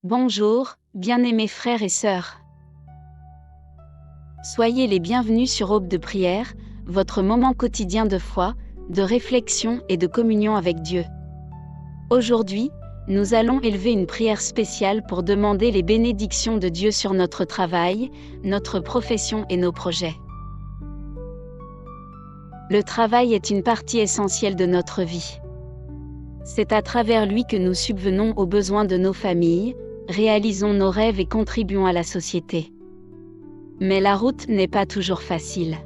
Bonjour, bien-aimés frères et sœurs. Soyez les bienvenus sur Aube de prière, votre moment quotidien de foi, de réflexion et de communion avec Dieu. Aujourd'hui, nous allons élever une prière spéciale pour demander les bénédictions de Dieu sur notre travail, notre profession et nos projets. Le travail est une partie essentielle de notre vie. C'est à travers lui que nous subvenons aux besoins de nos familles, réalisons nos rêves et contribuons à la société. Mais la route n'est pas toujours facile.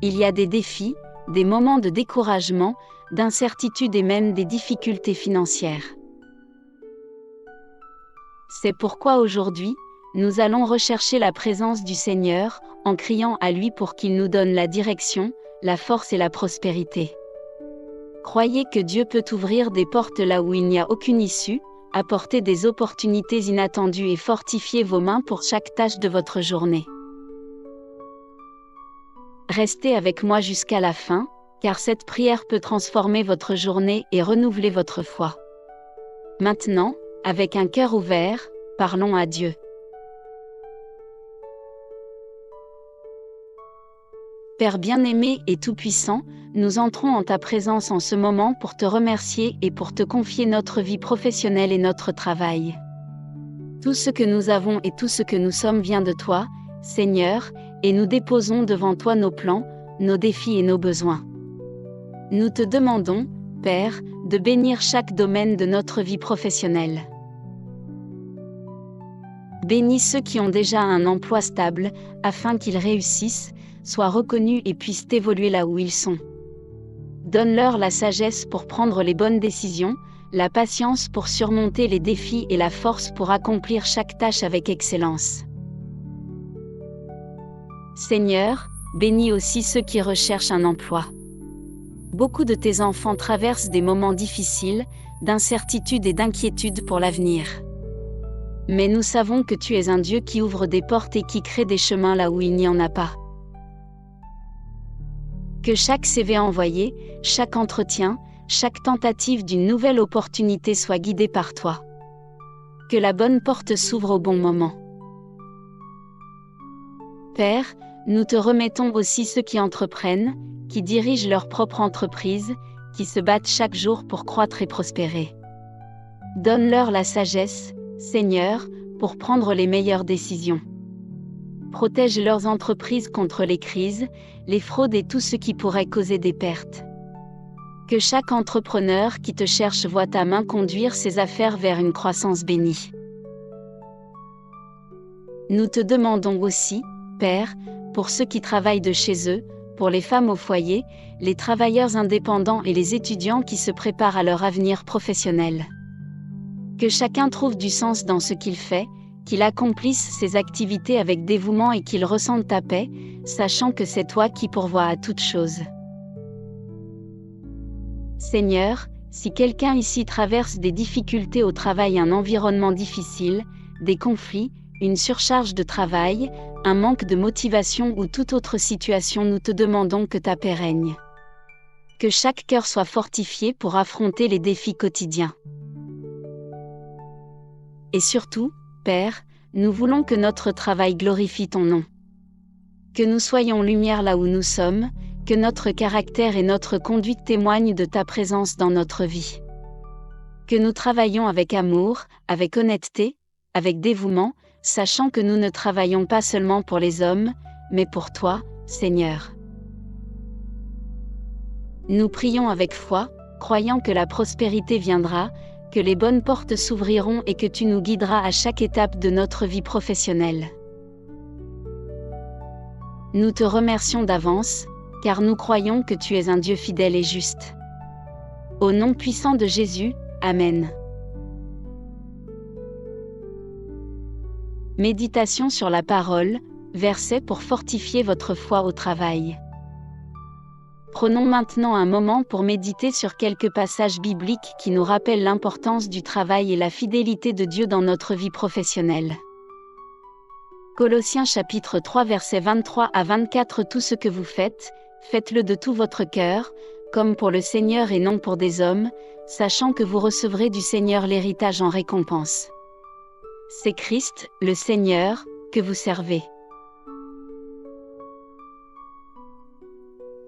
Il y a des défis, des moments de découragement, d'incertitude et même des difficultés financières. C'est pourquoi aujourd'hui, nous allons rechercher la présence du Seigneur, en criant à lui pour qu'il nous donne la direction, la force et la prospérité. Croyez que Dieu peut ouvrir des portes là où il n'y a aucune issue, apporter des opportunités inattendues et fortifier vos mains pour chaque tâche de votre journée. Restez avec moi jusqu'à la fin, car cette prière peut transformer votre journée et renouveler votre foi. Maintenant, avec un cœur ouvert, parlons à Dieu. Père bien-aimé et tout-puissant, nous entrons en ta présence en ce moment pour te remercier et pour te confier notre vie professionnelle et notre travail. Tout ce que nous avons et tout ce que nous sommes vient de toi, Seigneur, et nous déposons devant toi nos plans, nos défis et nos besoins. Nous te demandons, Père, de bénir chaque domaine de notre vie professionnelle. Bénis ceux qui ont déjà un emploi stable, afin qu'ils réussissent, soient reconnus et puissent évoluer là où ils sont. Donne-leur la sagesse pour prendre les bonnes décisions, la patience pour surmonter les défis et la force pour accomplir chaque tâche avec excellence. Seigneur, bénis aussi ceux qui recherchent un emploi. Beaucoup de tes enfants traversent des moments difficiles, d'incertitude et d'inquiétude pour l'avenir. Mais nous savons que tu es un Dieu qui ouvre des portes et qui crée des chemins là où il n'y en a pas. Que chaque CV envoyé, chaque entretien, chaque tentative d'une nouvelle opportunité soit guidée par toi. Que la bonne porte s'ouvre au bon moment. Père, nous te remettons aussi ceux qui entreprennent, qui dirigent leur propre entreprise, qui se battent chaque jour pour croître et prospérer. Donne-leur la sagesse, Seigneur, pour prendre les meilleures décisions. Protège leurs entreprises contre les crises, les fraudes et tout ce qui pourrait causer des pertes. Que chaque entrepreneur qui te cherche voie ta main conduire ses affaires vers une croissance bénie. Nous te demandons aussi, Père, pour ceux qui travaillent de chez eux, pour les femmes au foyer, les travailleurs indépendants et les étudiants qui se préparent à leur avenir professionnel. Que chacun trouve du sens dans ce qu'il fait, qu'il accomplisse ses activités avec dévouement et qu'il ressente ta paix, sachant que c'est toi qui pourvois à toutes choses. Seigneur, si quelqu'un ici traverse des difficultés au travail, un environnement difficile, des conflits, une surcharge de travail, un manque de motivation ou toute autre situation, nous te demandons que ta paix règne. Que chaque cœur soit fortifié pour affronter les défis quotidiens. Et surtout, Père, nous voulons que notre travail glorifie ton nom. Que nous soyons lumière là où nous sommes, que notre caractère et notre conduite témoignent de ta présence dans notre vie. Que nous travaillions avec amour, avec honnêteté, avec dévouement, sachant que nous ne travaillons pas seulement pour les hommes, mais pour toi, Seigneur. Nous prions avec foi, croyant que la prospérité viendra, que les bonnes portes s'ouvriront et que tu nous guideras à chaque étape de notre vie professionnelle. Nous te remercions d'avance, car nous croyons que tu es un Dieu fidèle et juste. Au nom puissant de Jésus, Amen. Méditation sur la parole, versets pour fortifier votre foi au travail. Prenons maintenant un moment pour méditer sur quelques passages bibliques qui nous rappellent l'importance du travail et la fidélité de Dieu dans notre vie professionnelle. Colossiens chapitre 3 versets 23 à 24. Tout ce que vous faites, faites-le de tout votre cœur, comme pour le Seigneur et non pour des hommes, sachant que vous recevrez du Seigneur l'héritage en récompense. C'est Christ, le Seigneur, que vous servez.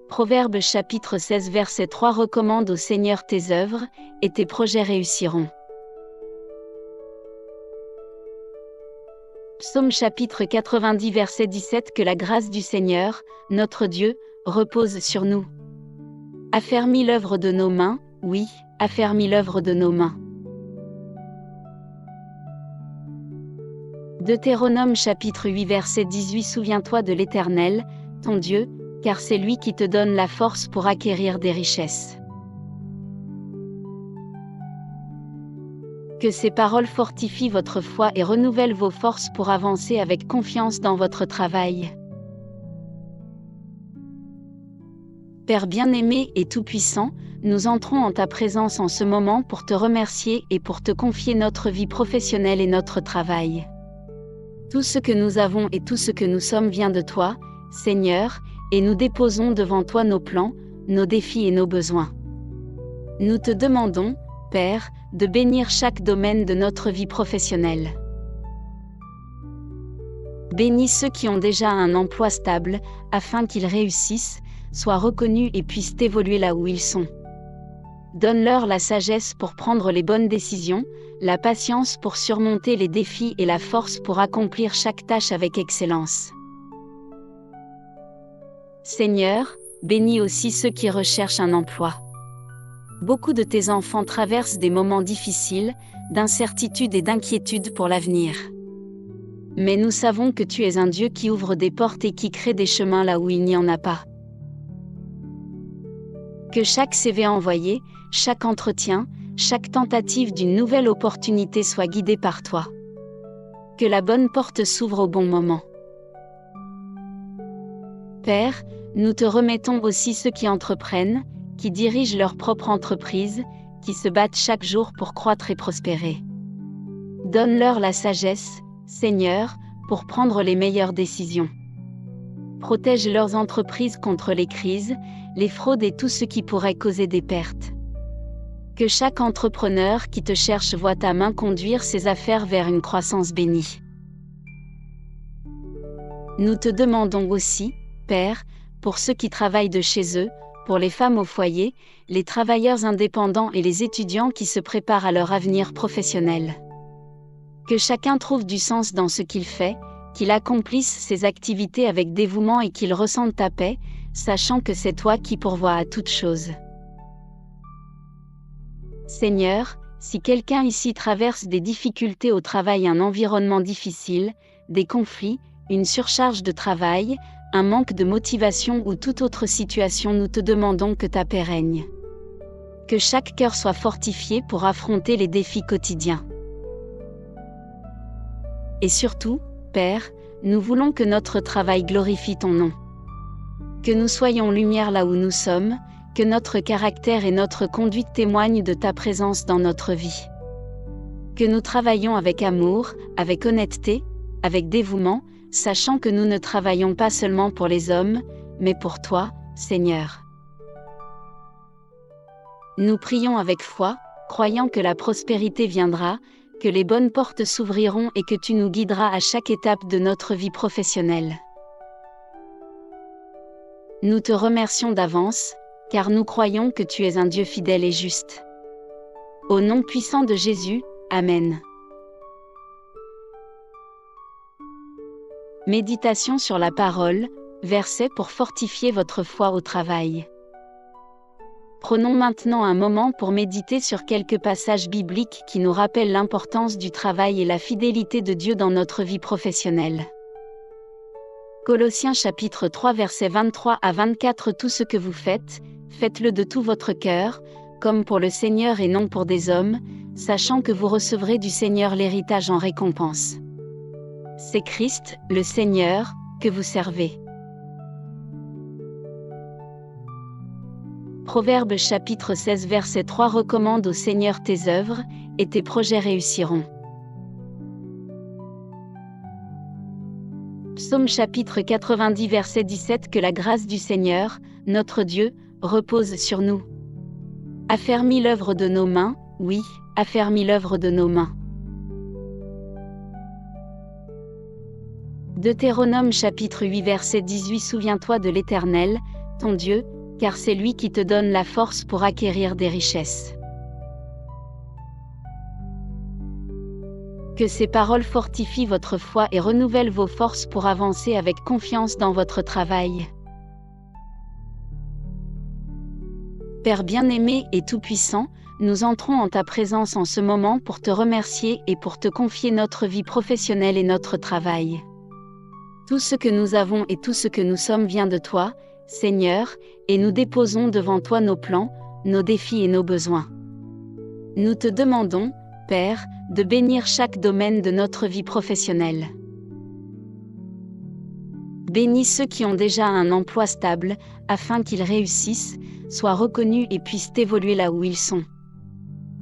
Proverbes chapitre 16 verset 3 recommande au Seigneur tes œuvres, et tes projets réussiront. Psaume chapitre 90 verset 17 que la grâce du Seigneur, notre Dieu, repose sur nous. Affermis l'œuvre de nos mains, oui, affermis l'œuvre de nos mains. Deutéronome chapitre 8 verset 18 Souviens-toi de l'Éternel, ton Dieu, car c'est lui qui te donne la force pour acquérir des richesses. Que ces paroles fortifient votre foi et renouvellent vos forces pour avancer avec confiance dans votre travail. Père bien-aimé et tout-puissant, nous entrons en ta présence en ce moment pour te remercier et pour te confier notre vie professionnelle et notre travail. Tout ce que nous avons et tout ce que nous sommes vient de toi, Seigneur, et nous déposons devant toi nos plans, nos défis et nos besoins. Nous te demandons, Père, de bénir chaque domaine de notre vie professionnelle. Bénis ceux qui ont déjà un emploi stable, afin qu'ils réussissent, soient reconnus et puissent évoluer là où ils sont. Donne-leur la sagesse pour prendre les bonnes décisions, la patience pour surmonter les défis et la force pour accomplir chaque tâche avec excellence. Seigneur, bénis aussi ceux qui recherchent un emploi. Beaucoup de tes enfants traversent des moments difficiles, d'incertitude et d'inquiétude pour l'avenir. Mais nous savons que tu es un Dieu qui ouvre des portes et qui crée des chemins là où il n'y en a pas. Que chaque CV envoyé, chaque entretien, chaque tentative d'une nouvelle opportunité soit guidée par toi. Que la bonne porte s'ouvre au bon moment. Père, nous te remettons aussi ceux qui entreprennent, qui dirigent leur propre entreprise, qui se battent chaque jour pour croître et prospérer. Donne-leur la sagesse, Seigneur, pour prendre les meilleures décisions. Protège leurs entreprises contre les crises, les fraudes et tout ce qui pourrait causer des pertes. Que chaque entrepreneur qui te cherche voie ta main conduire ses affaires vers une croissance bénie. Nous te demandons aussi, Père, pour ceux qui travaillent de chez eux, pour les femmes au foyer, les travailleurs indépendants et les étudiants qui se préparent à leur avenir professionnel. Que chacun trouve du sens dans ce qu'il fait, qu'il accomplisse ses activités avec dévouement et qu'il ressente ta paix, sachant que c'est toi qui pourvois à toutes choses. Seigneur, si quelqu'un ici traverse des difficultés au travail, un environnement difficile, des conflits, une surcharge de travail, un manque de motivation ou toute autre situation, nous te demandons que ta paix règne. Que chaque cœur soit fortifié pour affronter les défis quotidiens. Et surtout, Père, nous voulons que notre travail glorifie ton nom. Que nous soyons lumière là où nous sommes, que notre caractère et notre conduite témoignent de ta présence dans notre vie. Que nous travaillions avec amour, avec honnêteté, avec dévouement, sachant que nous ne travaillons pas seulement pour les hommes, mais pour toi, Seigneur. Nous prions avec foi, croyant que la prospérité viendra, que les bonnes portes s'ouvriront et que tu nous guideras à chaque étape de notre vie professionnelle. Nous te remercions d'avance, car nous croyons que tu es un Dieu fidèle et juste. Au nom puissant de Jésus, Amen. Méditation sur la parole, versets pour fortifier votre foi au travail. Prenons maintenant un moment pour méditer sur quelques passages bibliques qui nous rappellent l'importance du travail et la fidélité de Dieu dans notre vie professionnelle. Colossiens chapitre 3 versets 23 à 24 Tout ce que vous faites, faites-le de tout votre cœur, comme pour le Seigneur et non pour des hommes, sachant que vous recevrez du Seigneur l'héritage en récompense. C'est Christ, le Seigneur, que vous servez. Proverbes chapitre 16 verset 3 recommande au Seigneur tes œuvres, et tes projets réussiront. Psaume chapitre 90 verset 17 Que la grâce du Seigneur, notre Dieu, repose sur nous. Affermis l'œuvre de nos mains, oui, affermis l'œuvre de nos mains. Deutéronome chapitre 8 verset 18. Souviens-toi de l'Éternel, ton Dieu, car c'est lui qui te donne la force pour acquérir des richesses. Que ces paroles fortifient votre foi et renouvellent vos forces pour avancer avec confiance dans votre travail. Père bien-aimé et tout-puissant, nous entrons en ta présence en ce moment pour te remercier et pour te confier notre vie professionnelle et notre travail. Tout ce que nous avons et tout ce que nous sommes vient de toi, Seigneur, et nous déposons devant toi nos plans, nos défis et nos besoins. Nous te demandons, Père, de bénir chaque domaine de notre vie professionnelle. Bénis ceux qui ont déjà un emploi stable, afin qu'ils réussissent, soient reconnus et puissent évoluer là où ils sont.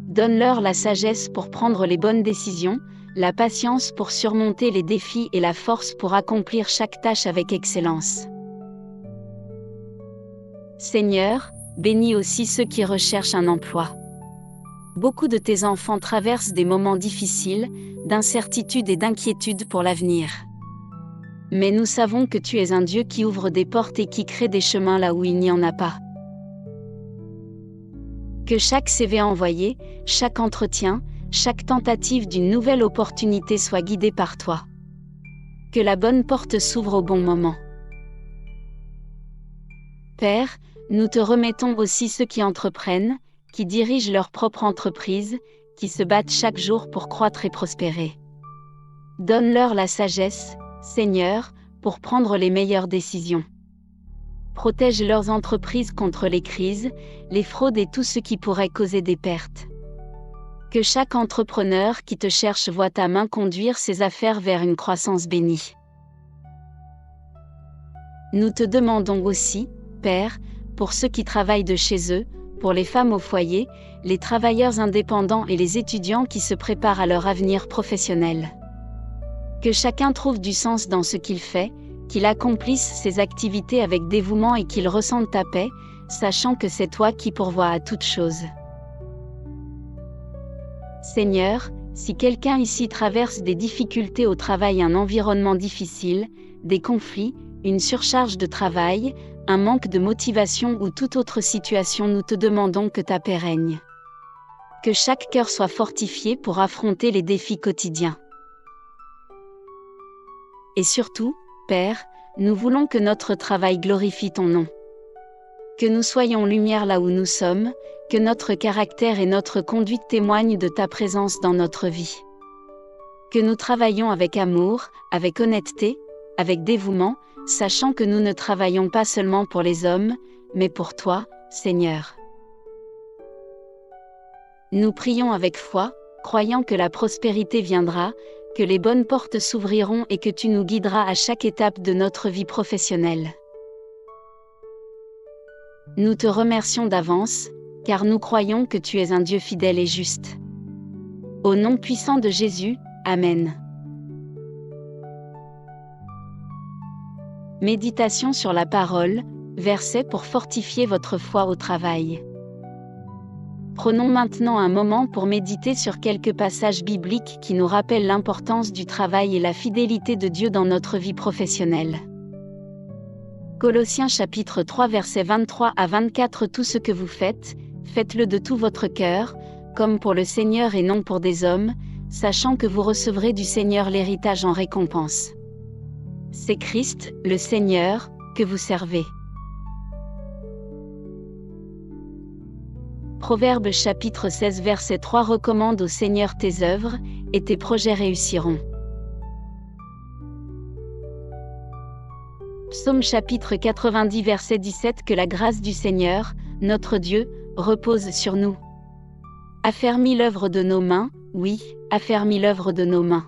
Donne-leur la sagesse pour prendre les bonnes décisions, la patience pour surmonter les défis et la force pour accomplir chaque tâche avec excellence. Seigneur, bénis aussi ceux qui recherchent un emploi. Beaucoup de tes enfants traversent des moments difficiles, d'incertitude et d'inquiétude pour l'avenir. Mais nous savons que tu es un Dieu qui ouvre des portes et qui crée des chemins là où il n'y en a pas. Que chaque CV envoyé, chaque entretien, chaque tentative d'une nouvelle opportunité soit guidée par toi. Que la bonne porte s'ouvre au bon moment. Père, nous te remettons aussi ceux qui entreprennent, qui dirigent leur propre entreprise, qui se battent chaque jour pour croître et prospérer. Donne-leur la sagesse, Seigneur, pour prendre les meilleures décisions. Protège leurs entreprises contre les crises, les fraudes et tout ce qui pourrait causer des pertes. Que chaque entrepreneur qui te cherche voie ta main conduire ses affaires vers une croissance bénie. Nous te demandons aussi, Père, pour ceux qui travaillent de chez eux, pour les femmes au foyer, les travailleurs indépendants et les étudiants qui se préparent à leur avenir professionnel. Que chacun trouve du sens dans ce qu'il fait, qu'il accomplisse ses activités avec dévouement et qu'il ressente ta paix, sachant que c'est toi qui pourvois à toutes choses. Seigneur, si quelqu'un ici traverse des difficultés au travail, un environnement difficile, des conflits, une surcharge de travail, un manque de motivation ou toute autre situation, nous te demandons que ta paix règne. Que chaque cœur soit fortifié pour affronter les défis quotidiens. Et surtout, Père, nous voulons que notre travail glorifie ton nom. Que nous soyons lumière là où nous sommes, que notre caractère et notre conduite témoignent de ta présence dans notre vie. Que nous travaillions avec amour, avec honnêteté, avec dévouement, sachant que nous ne travaillons pas seulement pour les hommes, mais pour toi, Seigneur. Nous prions avec foi, croyant que la prospérité viendra, que les bonnes portes s'ouvriront et que tu nous guideras à chaque étape de notre vie professionnelle. Nous te remercions d'avance, car nous croyons que tu es un Dieu fidèle et juste. Au nom puissant de Jésus, Amen. Méditation sur la parole, versets pour fortifier votre foi au travail. Prenons maintenant un moment pour méditer sur quelques passages bibliques qui nous rappellent l'importance du travail et la fidélité de Dieu dans notre vie professionnelle. Colossiens chapitre 3 versets 23 à 24. Tout ce que vous faites, faites-le de tout votre cœur, comme pour le Seigneur et non pour des hommes, sachant que vous recevrez du Seigneur l'héritage en récompense. C'est Christ, le Seigneur, que vous servez. Proverbes chapitre 16 verset 3. Recommande au Seigneur tes œuvres, et tes projets réussiront. Psaume chapitre 90 verset 17. Que la grâce du Seigneur, notre Dieu, repose sur nous. Affermis l'œuvre de nos mains, oui, affermis l'œuvre de nos mains.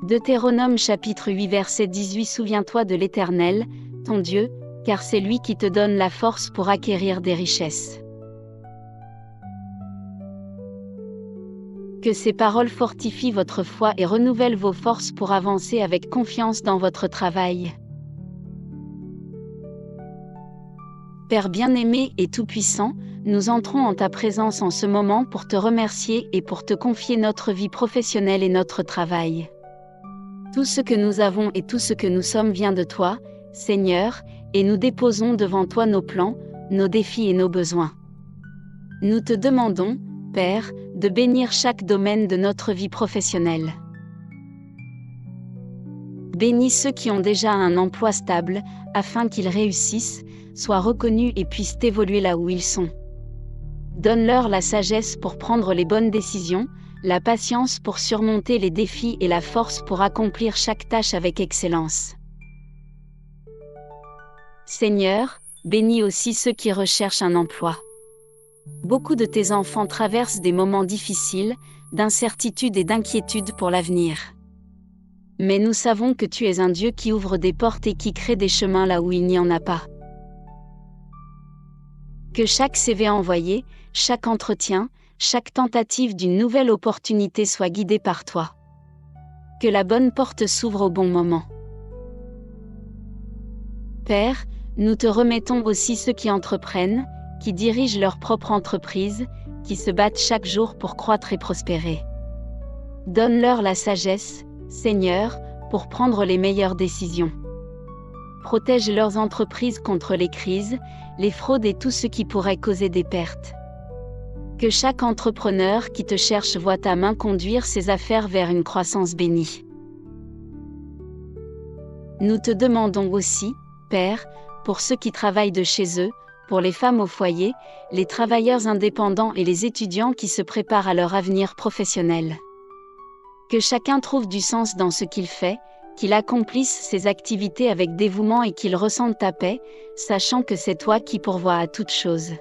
Deutéronome chapitre 8 verset 18. Souviens-toi de l'Éternel, ton Dieu, car c'est lui qui te donne la force pour acquérir des richesses. Que ces paroles fortifient votre foi et renouvellent vos forces pour avancer avec confiance dans votre travail. Père bien-aimé et tout-puissant, nous entrons en ta présence en ce moment pour te remercier et pour te confier notre vie professionnelle et notre travail. Tout ce que nous avons et tout ce que nous sommes vient de toi, Seigneur, et nous déposons devant toi nos plans, nos défis et nos besoins. Nous te demandons, Père, de bénir chaque domaine de notre vie professionnelle. Bénis ceux qui ont déjà un emploi stable, afin qu'ils réussissent, soient reconnus et puissent évoluer là où ils sont. Donne-leur la sagesse pour prendre les bonnes décisions, la patience pour surmonter les défis et la force pour accomplir chaque tâche avec excellence. Seigneur, bénis aussi ceux qui recherchent un emploi. Beaucoup de tes enfants traversent des moments difficiles, d'incertitude et d'inquiétude pour l'avenir. Mais nous savons que tu es un Dieu qui ouvre des portes et qui crée des chemins là où il n'y en a pas. Que chaque CV envoyé, chaque entretien, chaque tentative d'une nouvelle opportunité soit guidée par toi. Que la bonne porte s'ouvre au bon moment. Père, nous te remettons aussi ceux qui entreprennent, qui dirigent leur propre entreprise, qui se battent chaque jour pour croître et prospérer. Donne-leur la sagesse, Seigneur, pour prendre les meilleures décisions. Protège leurs entreprises contre les crises, les fraudes et tout ce qui pourrait causer des pertes. Que chaque entrepreneur qui te cherche voie ta main conduire ses affaires vers une croissance bénie. Nous te demandons aussi, Père, pour ceux qui travaillent de chez eux, pour les femmes au foyer, les travailleurs indépendants et les étudiants qui se préparent à leur avenir professionnel. Que chacun trouve du sens dans ce qu'il fait, qu'il accomplisse ses activités avec dévouement et qu'il ressente ta paix, sachant que c'est toi qui pourvois à toutes choses.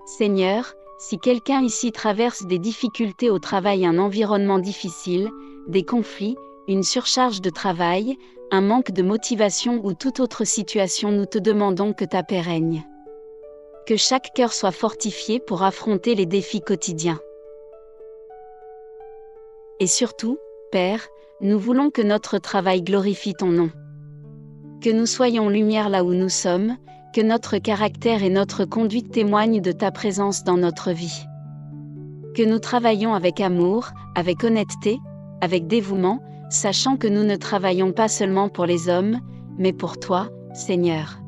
Seigneur, si quelqu'un ici traverse des difficultés au travail, un environnement difficile, des conflits, une surcharge de travail, un manque de motivation ou toute autre situation, nous te demandons que ta paix règne. Que chaque cœur soit fortifié pour affronter les défis quotidiens. Et surtout, Père, nous voulons que notre travail glorifie ton nom. Que nous soyons lumière là où nous sommes, que notre caractère et notre conduite témoignent de ta présence dans notre vie. Que nous travaillions avec amour, avec honnêteté, avec dévouement, sachant que nous ne travaillons pas seulement pour les hommes, mais pour toi, Seigneur.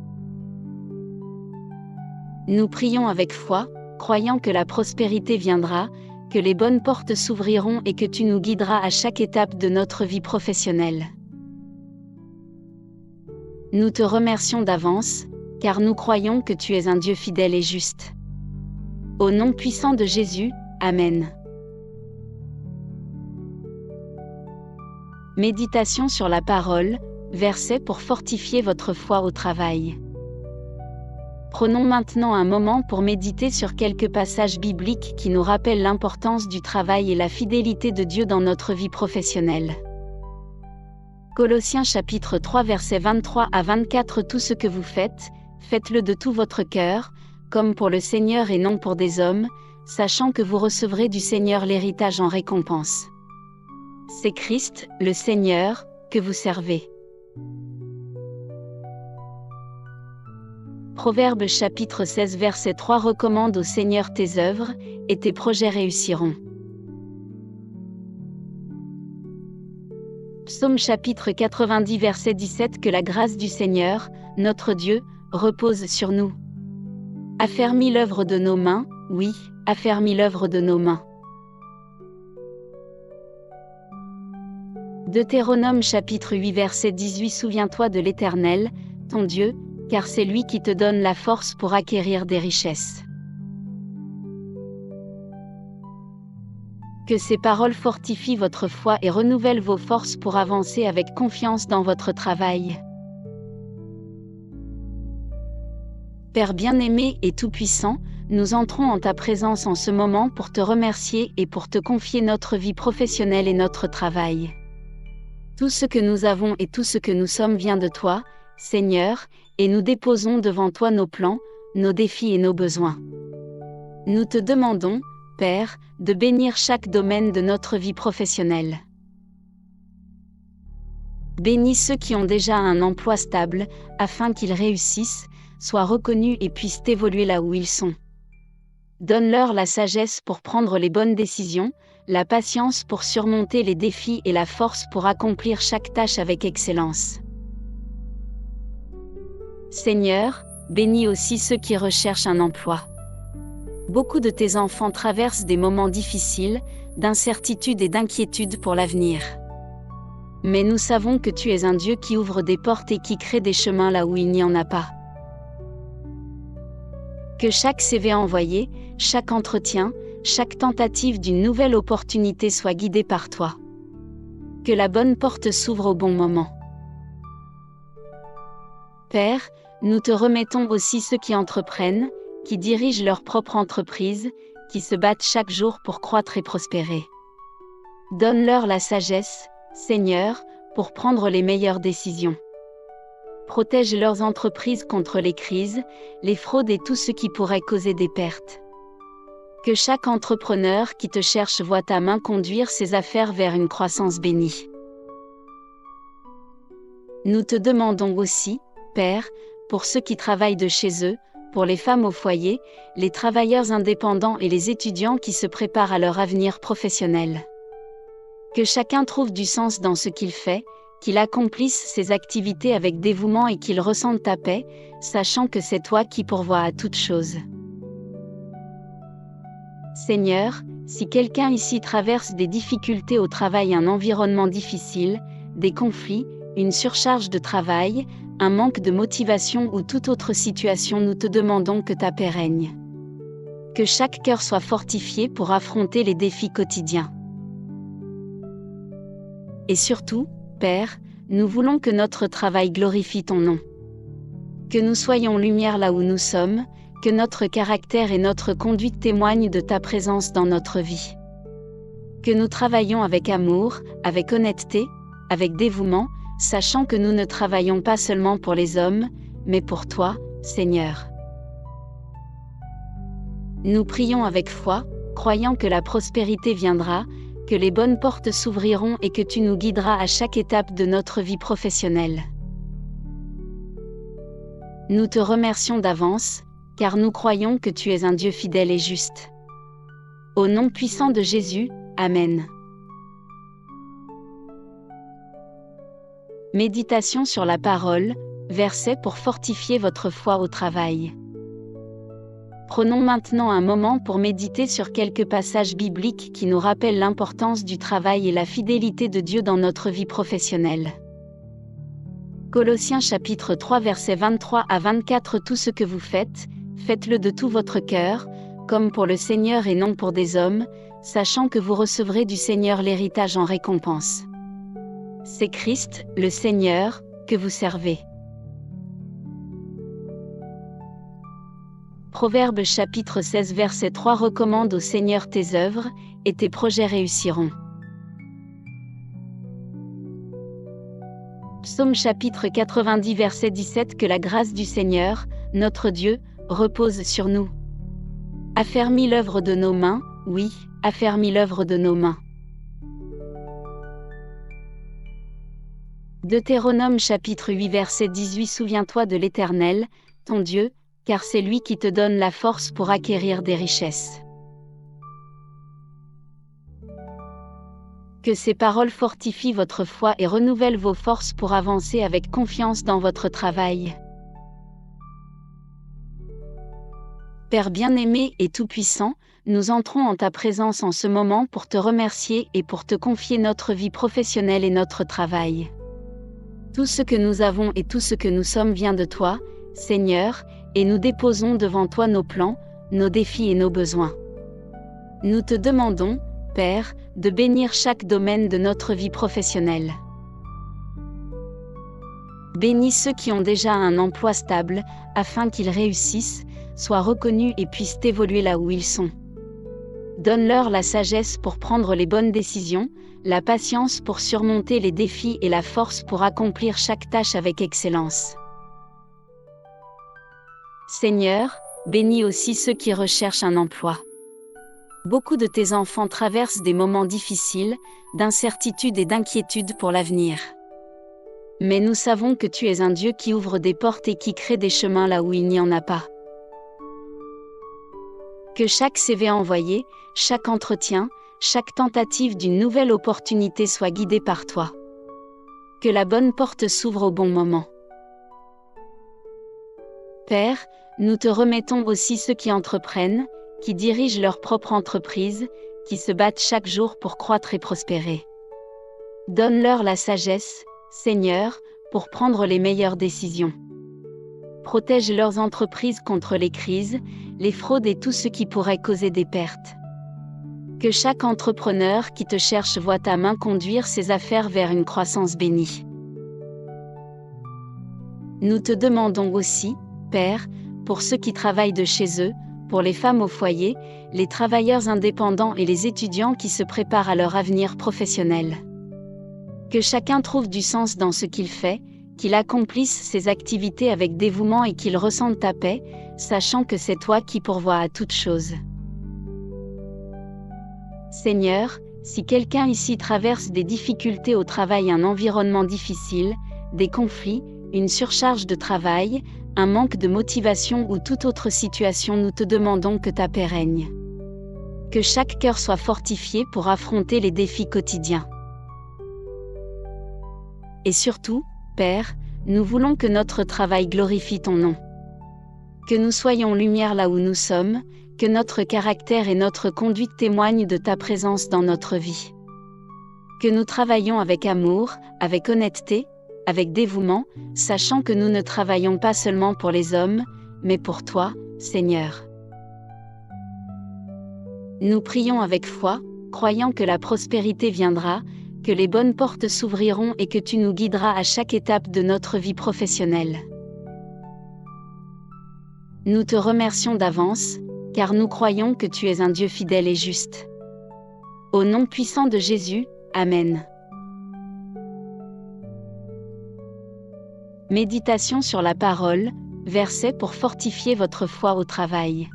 Nous prions avec foi, croyant que la prospérité viendra, que les bonnes portes s'ouvriront et que tu nous guideras à chaque étape de notre vie professionnelle. Nous te remercions d'avance, car nous croyons que tu es un Dieu fidèle et juste. Au nom puissant de Jésus, Amen. Méditation sur la parole, versets pour fortifier votre foi au travail. Prenons maintenant un moment pour méditer sur quelques passages bibliques qui nous rappellent l'importance du travail et la fidélité de Dieu dans notre vie professionnelle. Colossiens chapitre 3 versets 23 à 24. Tout ce que vous faites, faites-le de tout votre cœur, comme pour le Seigneur et non pour des hommes, sachant que vous recevrez du Seigneur l'héritage en récompense. C'est Christ, le Seigneur, que vous servez. Proverbes chapitre 16 verset 3. Recommande au Seigneur tes œuvres, et tes projets réussiront. Psaume chapitre 90 verset 17. Que la grâce du Seigneur, notre Dieu, repose sur nous. Affermis l'œuvre de nos mains, oui, affermis l'œuvre de nos mains. Deutéronome chapitre 8 verset 18. Souviens-toi de l'Éternel, ton Dieu, car c'est lui qui te donne la force pour acquérir des richesses. Que ces paroles fortifient votre foi et renouvellent vos forces pour avancer avec confiance dans votre travail. Père bien-aimé et tout-puissant, nous entrons en ta présence en ce moment pour te remercier et pour te confier notre vie professionnelle et notre travail. Tout ce que nous avons et tout ce que nous sommes vient de toi, Seigneur, et nous déposons devant toi nos plans, nos défis et nos besoins. Nous te demandons, Père, de bénir chaque domaine de notre vie professionnelle. Bénis ceux qui ont déjà un emploi stable, afin qu'ils réussissent, soient reconnus et puissent évoluer là où ils sont. Donne-leur la sagesse pour prendre les bonnes décisions, la patience pour surmonter les défis et la force pour accomplir chaque tâche avec excellence. Seigneur, bénis aussi ceux qui recherchent un emploi. Beaucoup de tes enfants traversent des moments difficiles, d'incertitude et d'inquiétude pour l'avenir. Mais nous savons que tu es un Dieu qui ouvre des portes et qui crée des chemins là où il n'y en a pas. Que chaque CV envoyé, chaque entretien, chaque tentative d'une nouvelle opportunité soit guidée par toi. Que la bonne porte s'ouvre au bon moment. Père, nous te remettons aussi ceux qui entreprennent, qui dirigent leur propre entreprise, qui se battent chaque jour pour croître et prospérer. Donne-leur la sagesse, Seigneur, pour prendre les meilleures décisions. Protège leurs entreprises contre les crises, les fraudes et tout ce qui pourrait causer des pertes. Que chaque entrepreneur qui te cherche voie ta main conduire ses affaires vers une croissance bénie. Nous te demandons aussi, Père, pour ceux qui travaillent de chez eux, pour les femmes au foyer, les travailleurs indépendants et les étudiants qui se préparent à leur avenir professionnel. Que chacun trouve du sens dans ce qu'il fait, qu'il accomplisse ses activités avec dévouement et qu'il ressente ta paix, sachant que c'est toi qui pourvois à toutes choses. Seigneur, si quelqu'un ici traverse des difficultés au travail, un environnement difficile, des conflits, une surcharge de travail, un manque de motivation ou toute autre situation, nous te demandons que ta paix règne. Que chaque cœur soit fortifié pour affronter les défis quotidiens. Et surtout, Père, nous voulons que notre travail glorifie ton nom. Que nous soyons lumière là où nous sommes, que notre caractère et notre conduite témoignent de ta présence dans notre vie. Que nous travaillions avec amour, avec honnêteté, avec dévouement, sachant que nous ne travaillons pas seulement pour les hommes, mais pour toi, Seigneur. Nous prions avec foi, croyant que la prospérité viendra, que les bonnes portes s'ouvriront et que tu nous guideras à chaque étape de notre vie professionnelle. Nous te remercions d'avance, car nous croyons que tu es un Dieu fidèle et juste. Au nom puissant de Jésus, Amen. Méditation sur la parole, versets pour fortifier votre foi au travail. Prenons maintenant un moment pour méditer sur quelques passages bibliques qui nous rappellent l'importance du travail et la fidélité de Dieu dans notre vie professionnelle. Colossiens chapitre 3 versets 23 à 24. Tout ce que vous faites, faites-le de tout votre cœur, comme pour le Seigneur et non pour des hommes, sachant que vous recevrez du Seigneur l'héritage en récompense. C'est Christ, le Seigneur, que vous servez. Proverbes chapitre 16 verset 3 recommande au Seigneur tes œuvres, et tes projets réussiront. Psaume chapitre 90 verset 17 que la grâce du Seigneur, notre Dieu, repose sur nous. Affermis l'œuvre de nos mains, oui, affermis l'œuvre de nos mains. Deutéronome chapitre 8 verset 18 Souviens-toi de l'Éternel, ton Dieu, car c'est lui qui te donne la force pour acquérir des richesses. Que ces paroles fortifient votre foi et renouvellent vos forces pour avancer avec confiance dans votre travail. Père bien-aimé et tout-puissant, nous entrons en ta présence en ce moment pour te remercier et pour te confier notre vie professionnelle et notre travail. Tout ce que nous avons et tout ce que nous sommes vient de toi, Seigneur, et nous déposons devant toi nos plans, nos défis et nos besoins. Nous te demandons, Père, de bénir chaque domaine de notre vie professionnelle. Bénis ceux qui ont déjà un emploi stable, afin qu'ils réussissent, soient reconnus et puissent évoluer là où ils sont. Donne-leur la sagesse pour prendre les bonnes décisions, la patience pour surmonter les défis et la force pour accomplir chaque tâche avec excellence. Seigneur, bénis aussi ceux qui recherchent un emploi. Beaucoup de tes enfants traversent des moments difficiles, d'incertitude et d'inquiétude pour l'avenir. Mais nous savons que tu es un Dieu qui ouvre des portes et qui crée des chemins là où il n'y en a pas. Que chaque CV envoyé, chaque entretien, chaque tentative d'une nouvelle opportunité soit guidée par toi. Que la bonne porte s'ouvre au bon moment. Père, nous te remettons aussi ceux qui entreprennent, qui dirigent leur propre entreprise, qui se battent chaque jour pour croître et prospérer. Donne-leur la sagesse, Seigneur, pour prendre les meilleures décisions. Protège leurs entreprises contre les crises, les fraudes et tout ce qui pourrait causer des pertes. Que chaque entrepreneur qui te cherche voie ta main conduire ses affaires vers une croissance bénie. Nous te demandons aussi, Père, pour ceux qui travaillent de chez eux, pour les femmes au foyer, les travailleurs indépendants et les étudiants qui se préparent à leur avenir professionnel. Que chacun trouve du sens dans ce qu'il fait, qu'il accomplisse ses activités avec dévouement et qu'il ressente ta paix, sachant que c'est toi qui pourvois à toutes choses. Seigneur, si quelqu'un ici traverse des difficultés au travail, un environnement difficile, des conflits, une surcharge de travail, un manque de motivation ou toute autre situation, nous te demandons que ta paix règne. Que chaque cœur soit fortifié pour affronter les défis quotidiens. Et surtout, Père, nous voulons que notre travail glorifie ton nom. Que nous soyons lumière là où nous sommes, que notre caractère et notre conduite témoignent de ta présence dans notre vie. Que nous travaillions avec amour, avec honnêteté, avec dévouement, sachant que nous ne travaillons pas seulement pour les hommes, mais pour toi, Seigneur. Nous prions avec foi, croyant que la prospérité viendra, que les bonnes portes s'ouvriront et que tu nous guideras à chaque étape de notre vie professionnelle. Nous te remercions d'avance, car nous croyons que tu es un Dieu fidèle et juste. Au nom puissant de Jésus, Amen. Méditation sur la parole, versets pour fortifier votre foi au travail.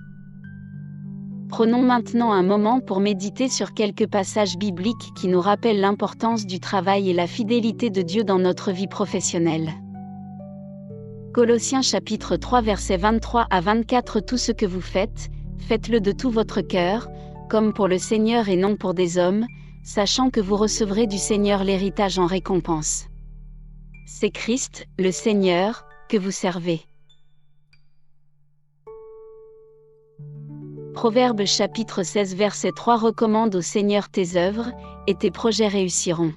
Prenons maintenant un moment pour méditer sur quelques passages bibliques qui nous rappellent l'importance du travail et la fidélité de Dieu dans notre vie professionnelle. Colossiens chapitre 3 versets 23 à 24. Tout ce que vous faites, faites-le de tout votre cœur, comme pour le Seigneur et non pour des hommes, sachant que vous recevrez du Seigneur l'héritage en récompense. C'est Christ, le Seigneur, que vous servez. Proverbes chapitre 16 verset 3 recommande au Seigneur tes œuvres, et tes projets réussiront.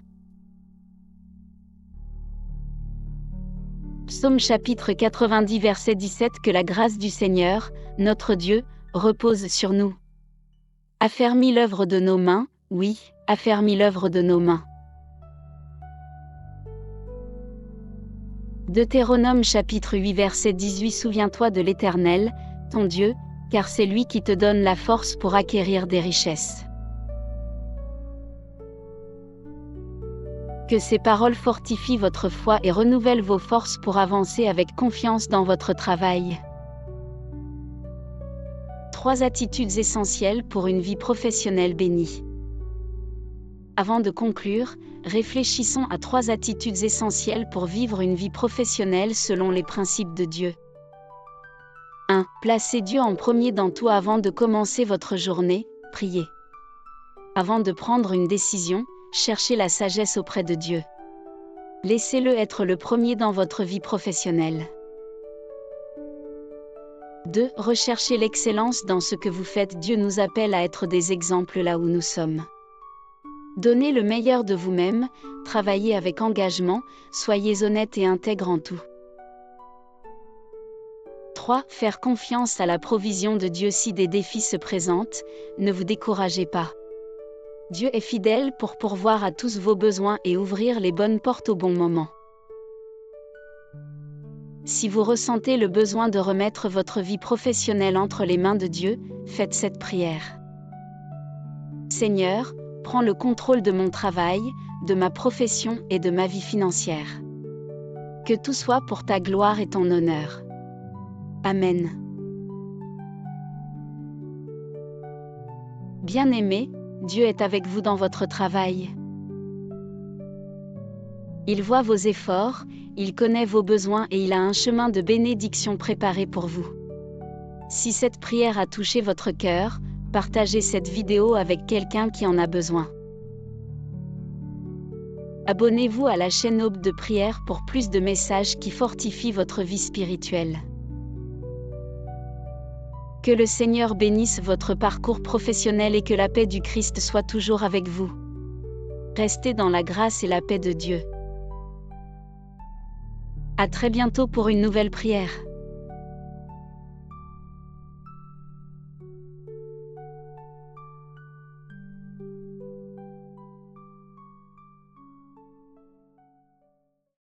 Psaume chapitre 90 verset 17 Que la grâce du Seigneur, notre Dieu, repose sur nous. Affermis l'œuvre de nos mains, oui, affermis l'œuvre de nos mains. Deutéronome chapitre 8 verset 18 Souviens-toi de l'Éternel, ton Dieu, car c'est lui qui te donne la force pour acquérir des richesses. Que ces paroles fortifient votre foi et renouvellent vos forces pour avancer avec confiance dans votre travail. 3 attitudes essentielles pour une vie professionnelle bénie. Avant de conclure, réfléchissons à 3 attitudes essentielles pour vivre une vie professionnelle selon les principes de Dieu. 1. Placez Dieu en premier dans tout avant de commencer votre journée, priez. Avant de prendre une décision, cherchez la sagesse auprès de Dieu. Laissez-le être le premier dans votre vie professionnelle. 2. Recherchez l'excellence dans ce que vous faites. Dieu nous appelle à être des exemples là où nous sommes. Donnez le meilleur de vous-même, travaillez avec engagement, soyez honnête et intègre en tout. 3. Faire confiance à la provision de Dieu si des défis se présentent, ne vous découragez pas. Dieu est fidèle pour pourvoir à tous vos besoins et ouvrir les bonnes portes au bon moment. Si vous ressentez le besoin de remettre votre vie professionnelle entre les mains de Dieu, faites cette prière. Seigneur, prends le contrôle de mon travail, de ma profession et de ma vie financière. Que tout soit pour ta gloire et ton honneur. Amen. Bien-aimés, Dieu est avec vous dans votre travail. Il voit vos efforts, il connaît vos besoins et il a un chemin de bénédiction préparé pour vous. Si cette prière a touché votre cœur, partagez cette vidéo avec quelqu'un qui en a besoin. Abonnez-vous à la chaîne Aube de prière pour plus de messages qui fortifient votre vie spirituelle. Que le Seigneur bénisse votre parcours professionnel et que la paix du Christ soit toujours avec vous. Restez dans la grâce et la paix de Dieu. À très bientôt pour une nouvelle prière.